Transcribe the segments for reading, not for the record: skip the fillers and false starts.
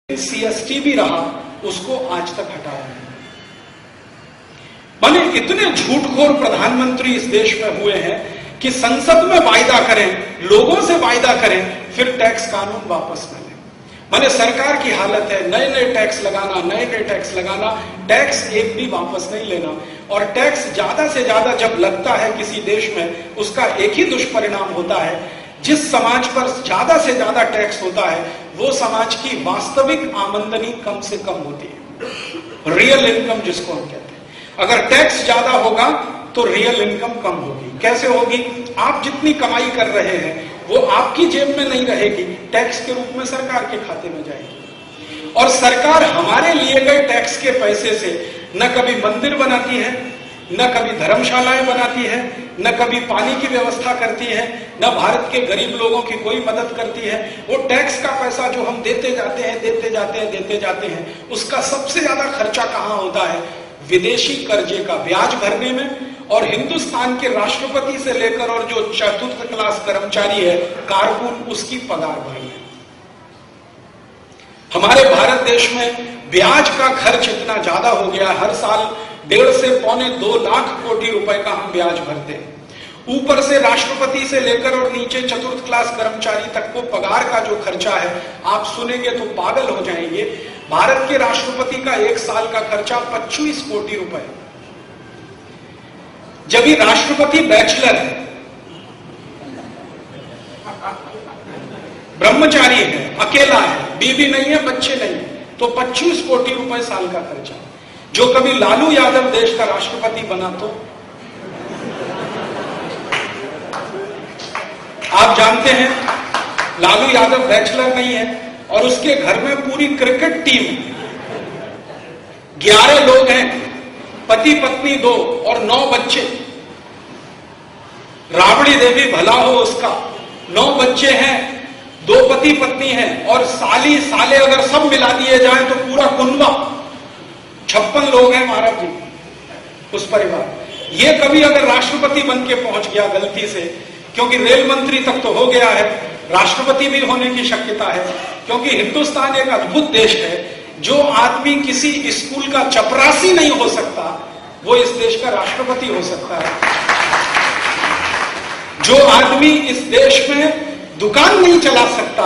CST भी रहा, उसको आज तक हटाया नहीं। माने इतने झूठखोर प्रधानमंत्री इस देश में हुए हैं कि संसद में वायदा करें, लोगों से वायदा करें, फिर टैक्स कानून वापस न लें। माने सरकार की हालत है नए नए टैक्स लगाना, नए नए टैक्स लगाना, टैक्स एक भी वापस नहीं लेना। और टैक्स ज्यादा से ज्यादा जब लगता है किसी देश में, उसका एक ही दुष्परिणाम होता है, जिस समाज पर ज्यादा से ज्यादा टैक्स होता है वो समाज की वास्तविक आमदनी कम से कम होती है, रियल इनकम जिसको हम कहते हैं। अगर टैक्स ज्यादा होगा तो रियल इनकम कम होगी। कैसे होगी? आप जितनी कमाई कर रहे हैं वो आपकी जेब में नहीं रहेगी, टैक्स के रूप में सरकार के खाते में जाएगी। और सरकार हमारे लिए गए टैक्स के पैसे से न कभी मंदिर बनाती है, न कभी धर्मशालाएं बनाती है, न कभी पानी की व्यवस्था करती है, न भारत के गरीब लोगों की कोई मदद करती है। वो टैक्स का पैसा जो हम देते जाते हैं, उसका सबसे ज्यादा खर्चा कहां होता है? विदेशी कर्जे का ब्याज भरने में, और हिंदुस्तान के राष्ट्रपति से लेकर और जो चतुर्थ क्लास कर्मचारी है, कारकुन, उसकी पगार भरने। हमारे भारत देश में ब्याज का खर्च इतना ज्यादा हो गया, हर साल 1.5 से पौने 2 लाख कोटि रुपए का हम ब्याज भरते हैं। ऊपर से राष्ट्रपति से लेकर और नीचे चतुर्थ क्लास कर्मचारी तक को पगार का जो खर्चा है, आप सुनेंगे तो पागल हो जाएंगे। भारत के राष्ट्रपति का एक साल का खर्चा 25 कोटि रुपए। जब ये राष्ट्रपति बैचलर है, ब्रह्मचारी है, अकेला है, बीवी नहीं है, बच्चे नहीं है, तो 25 कोटि रुपए साल का खर्चा। जो कभी लालू यादव देश का राष्ट्रपति बना तो आप जानते हैं लालू यादव बैचलर नहीं है और उसके घर में पूरी क्रिकेट टीम, 11 लोग हैं, पति पत्नी 2 और 9 बच्चे। राबड़ी देवी भला हो उसका, 9 बच्चे हैं, 2 पति पत्नी हैं, और साली साले अगर सब मिला दिए जाए तो पूरा कुनबा 56 लोग हैं महाराज जी उस परिवार। ये कभी अगर राष्ट्रपति बन के पहुंच गया गलती से, क्योंकि रेल मंत्री तक तो हो गया है, राष्ट्रपति भी होने की शक्यता है, क्योंकि हिंदुस्तान एक अद्भुत देश है। जो आदमी किसी स्कूल का चपरासी नहीं हो सकता, वो इस देश का राष्ट्रपति हो सकता है। जो आदमी इस देश में दुकान नहीं चला सकता,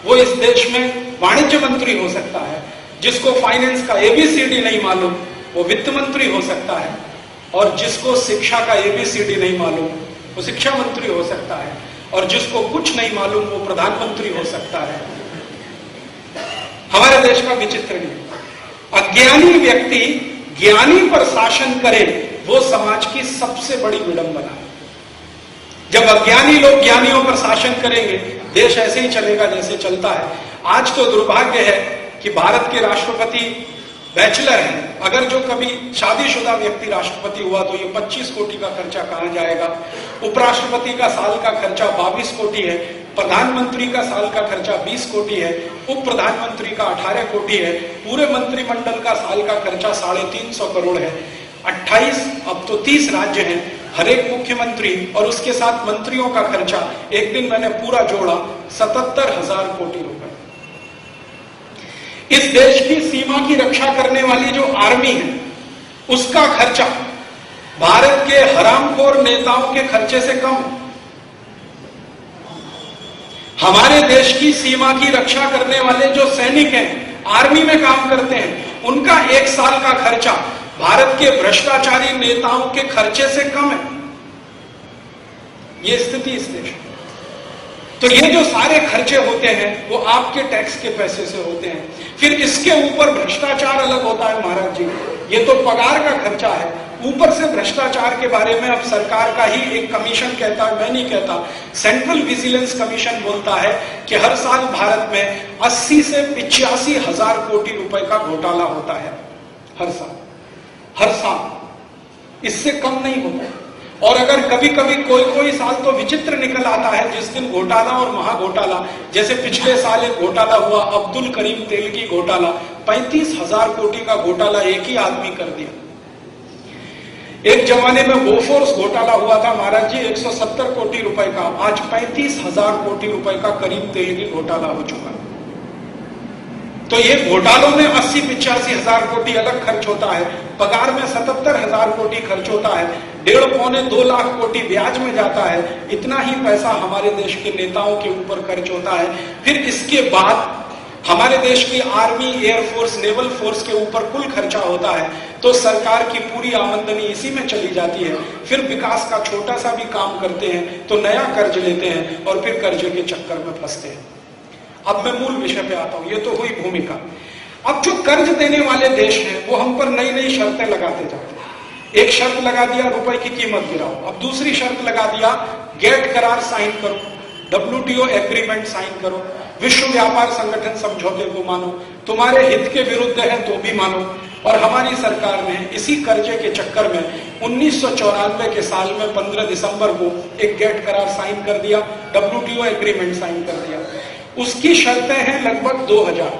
वो इस देश में वाणिज्य मंत्री हो सकता है। जिसको फाइनेंस का ABCD नहीं मालूम, वो वित्त मंत्री हो सकता है, और जिसको शिक्षा का ABCD नहीं मालूम, वो शिक्षा मंत्री हो सकता है, और जिसको कुछ नहीं मालूम, वो प्रधानमंत्री हो सकता है। हमारे देश का विचित्र नहीं। अज्ञानी व्यक्ति ज्ञानी पर शासन करे, वो समाज की सबसे बड़ी विडंबना है। जब अज्ञानी लोग ज्ञानियों पर शासन करेंगे, देश ऐसे ही चलेगा जैसे चलता है। आज तो दुर्भाग्य है कि भारत के राष्ट्रपति बैचलर हैं। अगर जो कभी शादीशुदा व्यक्ति राष्ट्रपति हुआ तो ये 25 कोटि का खर्चा कहां जाएगा? उपराष्ट्रपति का साल का खर्चा 22 कोटि है, प्रधानमंत्री का साल का खर्चा 20 कोटि है, उप प्रधानमंत्री का 18 कोटि है, पूरे मंत्रिमंडल का साल का खर्चा 350 करोड़ है। 28 अब तो 30 राज्य हैं, हर एक मुख्यमंत्री और उसके साथ मंत्रियों का खर्चा, एक दिन मैंने पूरा जोड़ा, 77,000 कोटि रुपए। इस देश की सीमा की रक्षा करने वाली जो आर्मी है, उसका खर्चा भारत के हरामखोर नेताओं के खर्चे से कम है। हमारे देश की सीमा की रक्षा करने वाले जो सैनिक हैं, आर्मी में काम करते हैं, उनका एक साल का खर्चा भारत के भ्रष्टाचारी नेताओं के खर्चे से कम है। ये स्थिति इस देश में। तो ये जो सारे खर्चे होते हैं वो आपके टैक्स के पैसे से होते हैं। फिर इसके ऊपर भ्रष्टाचार अलग होता है महाराज जी। ये तो पगार का खर्चा है, ऊपर से भ्रष्टाचार के बारे में अब सरकार का ही एक कमीशन कहता है, मैं नहीं कहता, सेंट्रल विजिलेंस कमीशन बोलता है कि हर साल भारत में 80 से 85 हजार कोटि रुपए का घोटाला होता है। हर साल इससे कम नहीं होता। और अगर कभी कभी कोई साल तो विचित्र निकल आता है, जिस दिन घोटाला और महाघोटाला, जैसे पिछले साल एक घोटाला हुआ, अब्दुल करीम तेल की घोटाला, 35,000 कोटि का घोटाला एक ही आदमी कर दिया। एक जमाने में बोफोर्स घोटाला हुआ था महाराज जी, 170 कोटि रुपए का, आज 35,000 कोटि रुपए का करीब तेल की घोटाला हो चुका है। तो ये घोटालों में 80-85 हजार कोटी अलग खर्च होता है, पगार में 77,000 कोटी खर्च होता है, 1.5-2 लाख कोटी ब्याज में जाता है, इतना ही पैसा हमारे देश के नेताओं के ऊपर खर्च होता है। फिर इसके बाद हमारे देश की आर्मी, एयरफोर्स, नेवल फोर्स के ऊपर कुल खर्चा होता है, तो सरकार की पूरी आमदनी इसी में चली जाती है। फिर विकास का छोटा सा भी काम करते हैं तो नया कर्ज लेते हैं और फिर कर्जे के चक्कर में फंसते हैं। अब मैं मूल विषय पे आता हूं, ये तो हुई भूमिका। अब जो कर्ज देने वाले देश हैं वो हम पर नई नई शर्तें लगाते जाते हैं। एक शर्त लगा दिया रुपए की कीमत गिराओ, अब दूसरी शर्त लगा दिया गेट करार साइन करो, WTO एग्रीमेंट साइन करो, विश्व व्यापार संगठन समझौते को मानो, तुम्हारे हित के विरुद्ध है तो भी मानो। और हमारी सरकार ने इसी कर्जे के चक्कर में 1994 के साल में 15 दिसंबर को एक गेट करार साइन कर दिया, WTO एग्रीमेंट साइन कर दिया। उसकी शर्तें हैं लगभग 2000।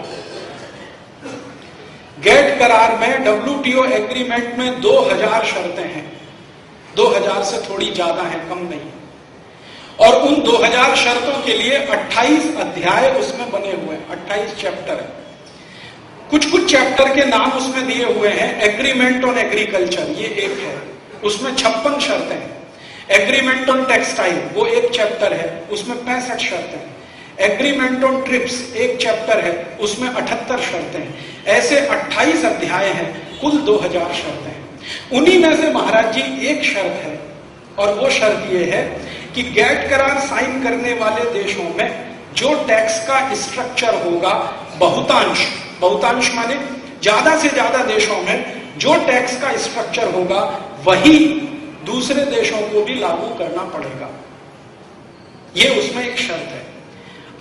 गेट करार में, WTO एग्रीमेंट में 2000 शर्तें हैं, 2000 से थोड़ी ज्यादा है, कम नहीं। और उन 2000 शर्तों के लिए 28 अध्याय उसमें बने हुए हैं, 28 चैप्टर है। कुछ चैप्टर के नाम उसमें दिए हुए हैं। एग्रीमेंट ऑन एग्रीकल्चर ये एक है, उसमें 56 शर्तें हैं। एग्रीमेंट ऑन टेक्सटाइल वो एक चैप्टर है, उसमें 65 शर्तें हैं। एग्रीमेंट ऑन ट्रिप्स एक चैप्टर है, उसमें 78 शर्तें हैं। ऐसे 28 अध्याय हैं, कुल 2000 शर्तें हैं। उन्हीं में से महाराज जी एक शर्त है, और वो शर्त ये है कि गेट करार साइन करने वाले देशों में जो टैक्स का स्ट्रक्चर होगा, बहुतांश माने ज्यादा से ज्यादा देशों में जो टैक्स का स्ट्रक्चर होगा वही दूसरे देशों को भी लागू करना पड़ेगा। ये उसमें एक शर्त है।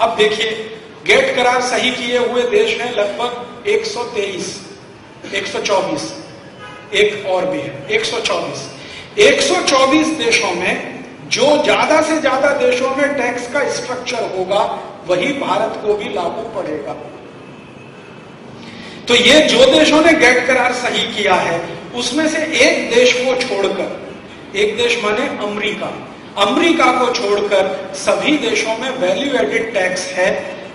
अब देखिए, गेट करार सही किए हुए देश हैं लगभग 123, 124, एक और भी है 124। 124 देशों में जो ज्यादा से ज्यादा देशों में टैक्स का स्ट्रक्चर होगा वही भारत को भी लागू पड़ेगा। तो ये जो देशों ने गेट करार सही किया है उसमें से एक देश को छोड़कर, एक देश माने अमेरिका को छोड़कर सभी देशों में वैल्यू एडिड टैक्स है,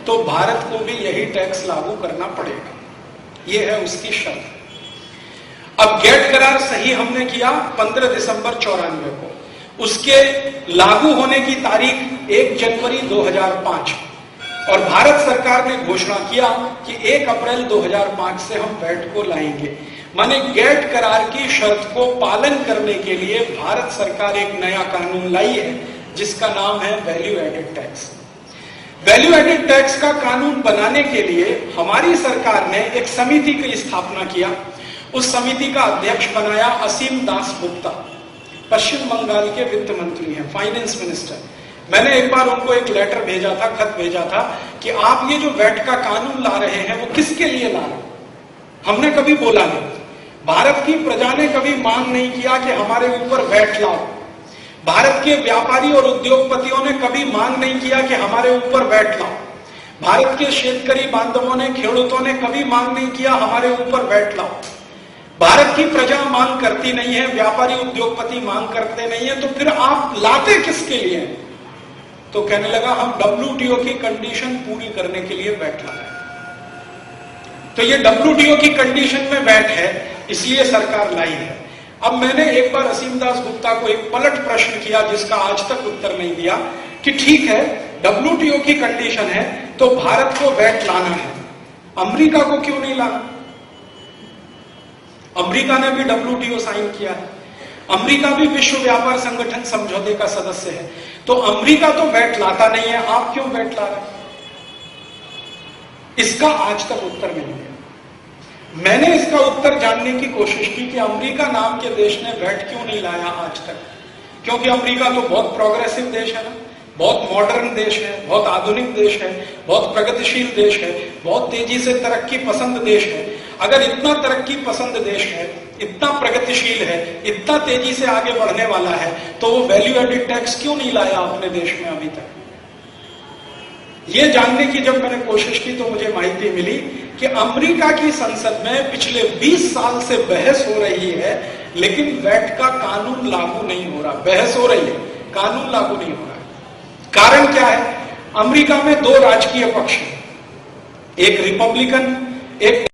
तो भारत को भी यही टैक्स लागू करना पड़ेगा। ये है उसकी शर्त। अब गेट करार सही हमने किया 15 दिसंबर 94 को, उसके लागू होने की तारीख 1 जनवरी 2005, और भारत सरकार ने घोषणा किया कि 1 अप्रैल 2005 से हम वैट को लाएंगे। माने गेट करार की शर्त को पालन करने के लिए भारत सरकार एक नया कानून लाई है जिसका नाम है value added tax. Value added tax का कानून बनाने के लिए हमारी सरकार ने एक समिति की स्थापना किया। उस समिति का अध्यक्ष बनाया असीम दास गुप्ता, पश्चिम बंगाल के वित्त मंत्री हैं, फाइनेंस मिनिस्टर। मैंने एक बार उनको एक लेटर भेजा था, खत भेजा था कि आप ये जो वैट का कानून ला रहे हैं वो किसके लिए ला रहे हैं? हमने कभी बोला नहीं, भारत की प्रजा ने कभी मांग नहीं किया कि हमारे ऊपर वैट लाओ। भारत के व्यापारी और उद्योगपतियों ने कभी मांग नहीं किया कि हमारे ऊपर वैट लाओ। भारत के शेतकरी बांधवों ने, खेडूतों ने कभी मांग नहीं किया हमारे ऊपर वैट लाओ। भारत की प्रजा मांग करती नहीं है, व्यापारी उद्योगपति मांग करते नहीं है, तो फिर आप लाते किसके लिए? तो कहने लगा हम WTO की कंडीशन पूरी करने के लिए वैट ला रहे हैं। तो ये WTO की कंडीशन में वैट है, इसलिए सरकार लाई है। अब मैंने एक बार असीम दास गुप्ता को एक पलट प्रश्न किया जिसका आज तक उत्तर नहीं दिया कि ठीक है WTO की कंडीशन है तो भारत को वैट लाना है, अमेरिका को क्यों नहीं लाना? अमेरिका ने भी WTO साइन किया है, अमेरिका भी विश्व व्यापार संगठन समझौते का सदस्य है, तो अमेरिका तो वैट लाता नहीं है, आप क्यों वैट ला रहे हैं? इसका आज तक उत्तर नहीं है। मैंने इसका उत्तर जानने की कोशिश की कि अमेरिका नाम के देश ने वैट क्यों नहीं लाया आज तक, क्योंकि अमेरिका तो बहुत प्रोग्रेसिव देश है ना, बहुत मॉडर्न देश है, बहुत आधुनिक देश है, बहुत प्रगतिशील देश है, बहुत तेजी से तरक्की पसंद देश है। अगर इतना तरक्की पसंद देश है, इतना प्रगतिशील है, इतना तेजी से आगे बढ़ने वाला है, तो वो वैल्यू एडिड टैक्स क्यों नहीं लाया अपने देश में अभी तक? ये जानने की जब मैंने कोशिश की तो मुझे माहिती मिली कि अमेरिका की संसद में पिछले 20 साल से बहस हो रही है, लेकिन वैट का कानून लागू नहीं हो रहा। बहस हो रही है, कानून लागू नहीं हो रहा है। कारण क्या है? अमेरिका में 2 राजकीय पक्ष हैं, एक रिपब्लिकन एक